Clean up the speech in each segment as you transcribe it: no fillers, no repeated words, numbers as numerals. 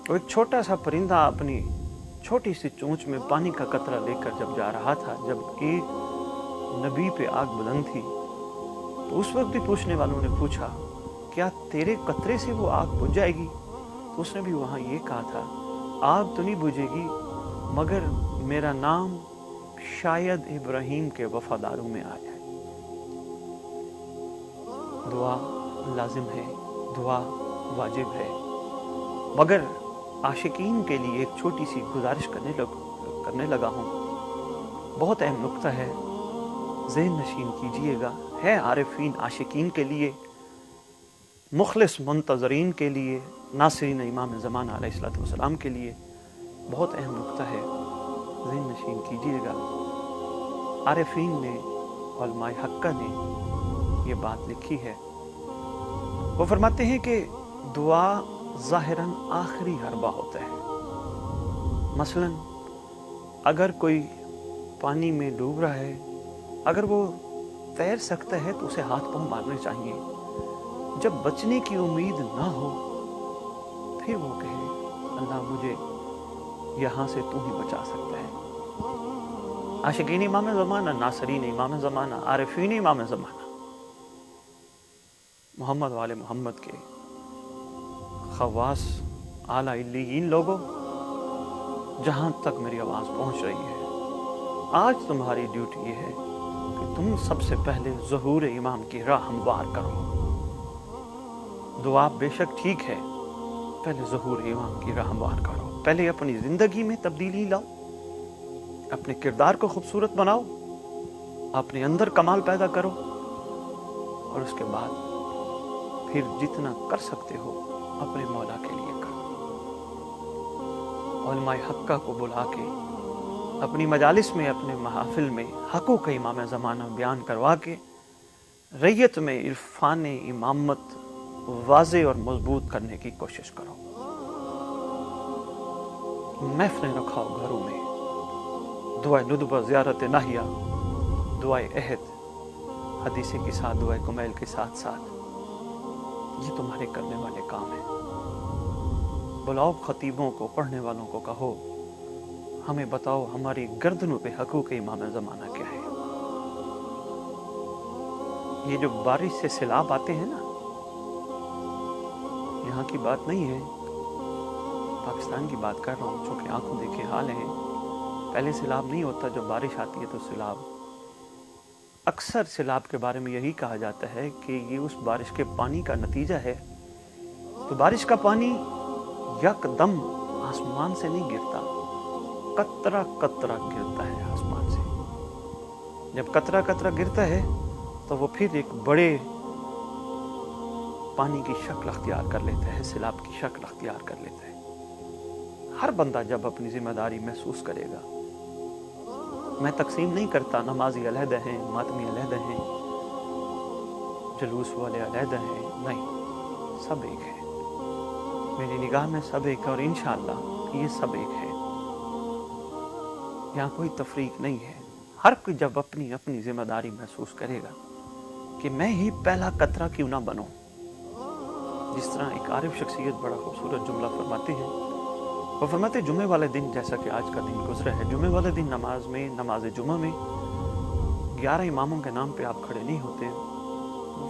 वो एक छोटा सा परिंदा अपनी छोटी सी चोंच में पानी का कतरा लेकर जब जा रहा था, जब एक नबी पे आग बुलंद थी, तो उस वक्त भी पूछने वालों ने पूछा, क्या तेरे कतरे से वो आग बुझ जाएगी? तो उसने भी वहाँ ये कहा था, आग तो नहीं बुझेगी, मगर मेरा नाम शायद इब्राहीम के वफादारों में आ जाए। दुआ लाजिम है, दुआ वाजिब है, मगर आशिकीन के लिए एक छोटी सी गुजारिश करने लगा हूँ। बहुत अहम नुक्ता है, ज़हन नशीन कीजिएगा। है आरिफीन आशिकीन के लिए, मुखलिस मुंतज़रीन के लिए, नासिरीन इमाम ज़माना अलैहिस्सलाम के लिए बहुत अहम नुक्ता है, ज़हन नशीन कीजिएगा। आरिफीन ने, उलमाए हक्का ने ये बात लिखी है। वो फरमाते हैं कि दुआ ज़ाहिरन आखिरी हरबा होता है। मसलन अगर कोई पानी में डूब रहा है, अगर वो तैर सकता है तो उसे हाथ पांव मारने चाहिए। जब बचने की उम्मीद ना हो, फिर वो कहे, अल्लाह मुझे यहाँ से तू ही बचा सकता है। आशिकीन इमाम ज़माना, नासरीन इमाम ज़माना, आरिफीन इमाम ज़माना, मोहम्मद वाले मोहम्मद के खवास आला इल्लीयीन लोगों, जहाँ तक मेरी आवाज़ पहुँच रही है, आज तुम्हारी ड्यूटी ये है कि तुम सबसे पहले ज़हूर इमाम की राह हमवार करो। दुआ बेशक ठीक है, पहले ज़हूर इमाम की राह हमवार करो। पहले अपनी ज़िंदगी में तब्दीली लाओ, अपने किरदार को खूबसूरत बनाओ, अपने अंदर कमाल पैदा करो, और उसके बाद फिर जितना कर सकते हो अपने मौला के लिए करो। उलमाए हक्का को बुला के अपनी मजालिस में, अपने महफिल में हक़ूक़ इमाम ज़माना बयान करवा के रैयत में इरफान इमामत वाज़े और मजबूत करने की कोशिश करो। महफ़िलें रखाओ घरों में, दुआए नुदबा, ज़ियारत नाहिया, दुआए अहद, हदीसे के साथ, दुआए कुमैल के साथ साथ, ये तुम्हारे करने वाले काम हैं। बुलाओ खतीबों को, पढ़ने वालों को, कहो हमें बताओ हमारी गर्दनों पे हक़ूक़ इमाम ज़माना क्या है। ये जो बारिश से सैलाब आते हैं ना, यहाँ की बात नहीं है, पाकिस्तान की बात कर रहा हूँ, चूँकि आंखों देखे हाल है। पहले सैलाब नहीं होता, जब बारिश आती है तो सैलाब। अक्सर सैलाब के बारे में यही कहा जाता है कि ये उस बारिश के पानी का नतीजा है। तो बारिश का पानी यकदम आसमान से नहीं गिरता, कतरा कतरा गिरता है आसमान से। जब कतरा कतरा गिरता है तो वो फिर एक बड़े पानी की शक्ल अख्तियार कर लेता है, सैलाब की शक्ल अख्तियार कर लेता है। हर बंदा जब अपनी जिम्मेदारी महसूस करेगा, मैं तकसीम नहीं करता, नमाजी अलहदा हैं, मातमी अलहदा हैं, जुलूस वाले अलहदा हैं, नहीं, सब एक है। मेरी निगाह में सब एक है, और इंशाअल्लाह ये सब एक है। यहाँ कोई तफरीक नहीं है। हर कोई जब अपनी अपनी जिम्मेदारी महसूस करेगा कि मैं ही पहला कतरा क्यों ना बनूं। जिस तरह एक आरिफ शख्सियत बड़ा खूबसूरत जुमला फरमाते हैं, वो फरमाते जुमे वाले दिन, जैसा कि आज का दिन गुजरा है, जुमे वाले दिन नमाज जुमा में 11 इमामों के नाम पे आप खड़े नहीं होते,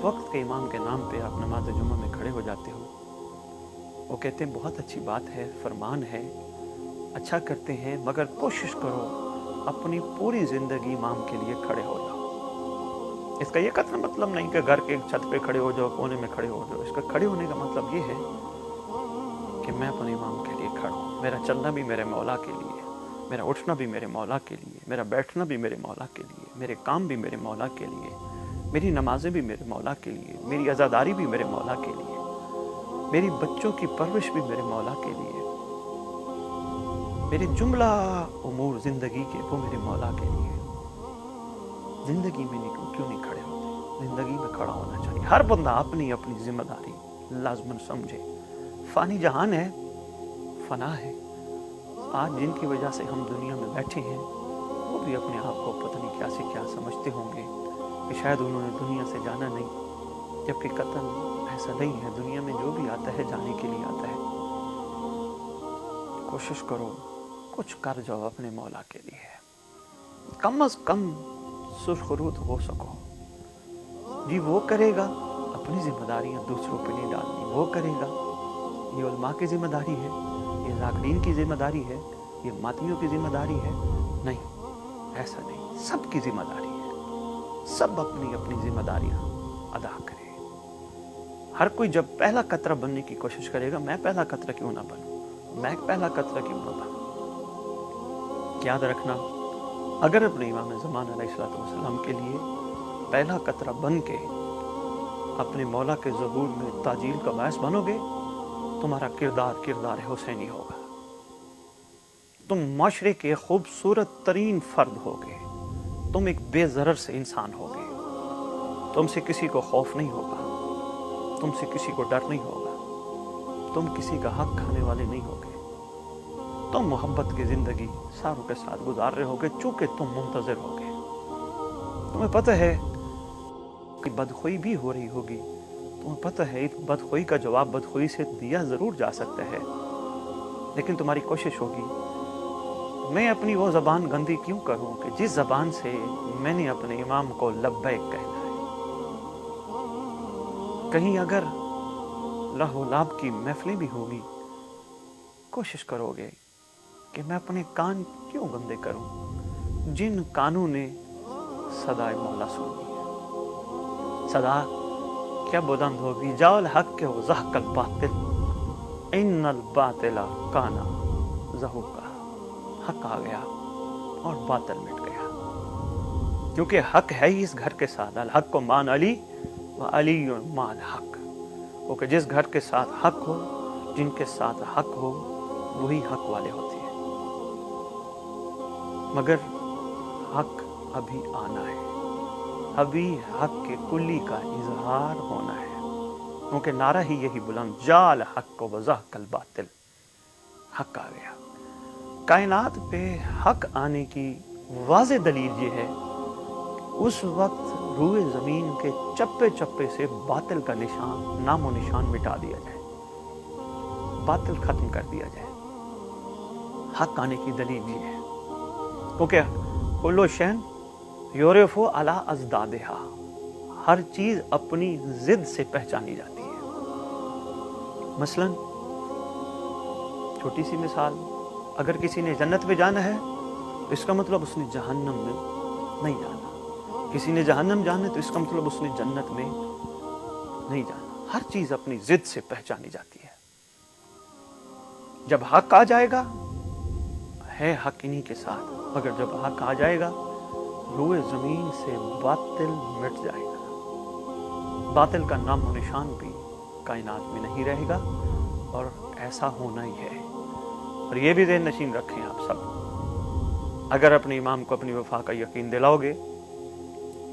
वक्त के इमाम के नाम पे आप नमाज जुमा में खड़े हो जाते हो। वो कहते हैं बहुत अच्छी बात है, फरमान है, अच्छा करते हैं, मगर कोशिश करो अपनी पूरी ज़िंदगी इमाम के लिए खड़े हो जाओ। इसका ये कतई मतलब नहीं कि घर के छत पे खड़े हो जाओ, कोने में खड़े हो जाओ। इसका खड़े होने का मतलब ये है कि मैं अपने इमाम के लिए खड़ा हूँ। मेरा चलना भी मेरे मौला के लिए, मेरा उठना भी मेरे मौला के लिए, मेरा बैठना भी मेरे मौला के लिए, मेरे काम भी मेरे मौला के लिए, मेरी नमाजें भी मेरे मौला के लिए, मेरी अज़ादारी भी मेरे मौला के लिए, मेरी बच्चों की परवरिश भी मेरे मौला के लिए, मेरे जुमला उमूर ज़िंदगी के वो मेरे मौला के लिए। ज़िंदगी में क्यों नहीं खड़े होते? ज़िंदगी में खड़ा होना चाहिए। हर बंदा अपनी अपनी जिम्मेदारी लाज़मन समझे। फ़ानी जहान है, फ़ना है। आज जिनकी वजह से हम दुनिया में बैठे हैं, वो भी अपने आप को पता नहीं क्या से क्या समझते होंगे कि शायद उन्होंने दुनिया से जाना नहीं, जबकि कतई ऐसा नहीं है। दुनिया में जो भी आता है जाने के लिए आता है। कोशिश करो कुछ कर जाओ अपने मौला के लिए, कम अज कम सुरखरूद हो सको। जी वो करेगा, अपनी जिम्मेदारियां दूसरों पे नहीं डालनी, वो करेगा। ये उलमा की जिम्मेदारी है, ये ज़ाकिरीन की जिम्मेदारी है, ये मातियों की जिम्मेदारी है। नहीं, ऐसा नहीं, सबकी जिम्मेदारी है। सब अपनी अपनी जिम्मेदारियां अदा करें। हर कोई जब पहला कतरा बनने की कोशिश करेगा, मैं पहला कतरा क्यों ना बनूं, मैं पहला कतरा क्यों ना बनूं। याद रखना, अगर अपने इमाम ज़मान अलैहिस्सलाम के लिए पहला कतरा बन के अपने मौला के ज़हूर में ताजील का बायस बनोगे, तुम्हारा किरदार हुसैनी होगा। तुम माशरे के खूबसूरत तरीन फर्द होगे। तुम एक बेज़रर से इंसान होगे। तुमसे किसी को खौफ नहीं होगा, तुमसे किसी को डर नहीं होगा, तुम किसी का हक खाने वाले नहीं होगे। तुम मोहब्बत की जिंदगी सारों के साथ गुजार रहे होगे, चूंकि तुम मुंतज़िर होगे। तुम्हें पता है कि बदखुई भी हो रही होगी, तुम्हें पता है इस बदखुई का जवाब बदखुई से दिया जरूर जा सकता है, लेकिन तुम्हारी कोशिश होगी मैं अपनी वो ज़बान गंदी क्यों करूं कि जिस ज़बान से मैंने अपने इमाम को लब्बैक कहना है। कहीं अगर लाहो लाभ की महफिलें भी होगी, कोशिश करोगे कि मैं अपने कान क्यों गंदे करूं जिन कानों ने सदाए मौला सुनी है। सदा क्या बुलंद होगी, जाओल हक के ज़हकल बातिल इन्नल बातिला काना ज़हूका। हक आ गया और बातिल मिट गया, क्योंकि हक है ही इस घर के साथ। अल हक को मान अली व अली मान हक, क्योंकि जिस घर के साथ हक हो, जिनके साथ हक हो, वही हक वाले होते हैं। मगर हक अभी आना है, अभी हक के कुल्ली का इजहार होना है, क्योंकि नारा ही यही बुलंद, जाल हक को वज़हकल बातिल। हक आ गया। कायनात पे हक आने की वाज़े दलील ये है, उस वक्त रूए ज़मीन के चप्पे चप्पे से बातिल का निशान, नामो निशान मिटा दिया जाए, बातिल खत्म कर दिया जाए। हक आने की दलील ये है, क्योंकि कुल्लु शैन योरेफो अला अज़दादिहा, हर चीज़ अपनी ज़िद से पहचानी जाती है। मसलन छोटी सी मिसाल, अगर किसी ने जन्नत में जाना है तो इसका मतलब उसने जहन्नम में नहीं जाना, किसी ने जहन्नम जाना है तो इसका मतलब उसने जन्नत में नहीं जाना। हर चीज़ अपनी ज़िद से पहचानी जाती है। जब हक आ जाएगा है हक इन्हीं के साथ, मगर जब हक आ जाएगा रूए ज़मीन से बातिल मिट जाएगा। बातिल का नाम और निशान भी कायनात में नहीं रहेगा, और ऐसा होना ही है। और ये भी ज़हन नशीन रखें आप सब, अगर अपने इमाम को अपनी वफा का यकीन दिलाओगे,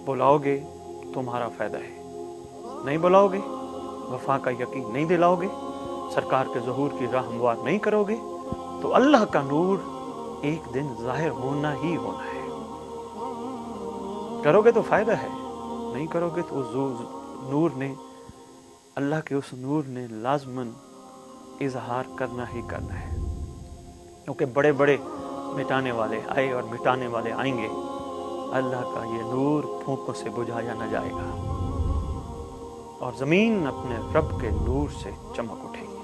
बुलाओगे, तुम्हारा फ़ायदा है। नहीं बुलाओगे, वफा का यकीन नहीं दिलाओगे, सरकार के ज़हूर की राह हमवार नहीं करोगे, तो अल्लाह का नूर एक दिन ज़ाहिर होना ही होना है। करोगे तो फ़ायदा है, नहीं करोगे तो उस नूर ने, अल्लाह के उस नूर ने लाज़मन इजहार करना ही करना है। क्योंकि बड़े बड़े मिटाने वाले आए और मिटाने वाले आएंगे, अल्लाह का ये नूर फूंकों से बुझाया न जाएगा, और ज़मीन अपने रब के नूर से चमक उठेगी।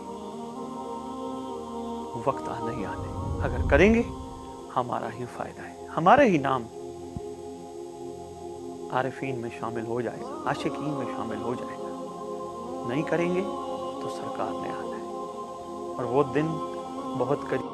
वक्त आने ही आने, अगर करेंगे हमारा ही फ़ायदा है, हमारे ही नाम आरिफीन में शामिल हो जाएगा, आशिकीन में शामिल हो जाएगा। नहीं करेंगे तो सरकार ने आना है, और वो दिन बहुत करीब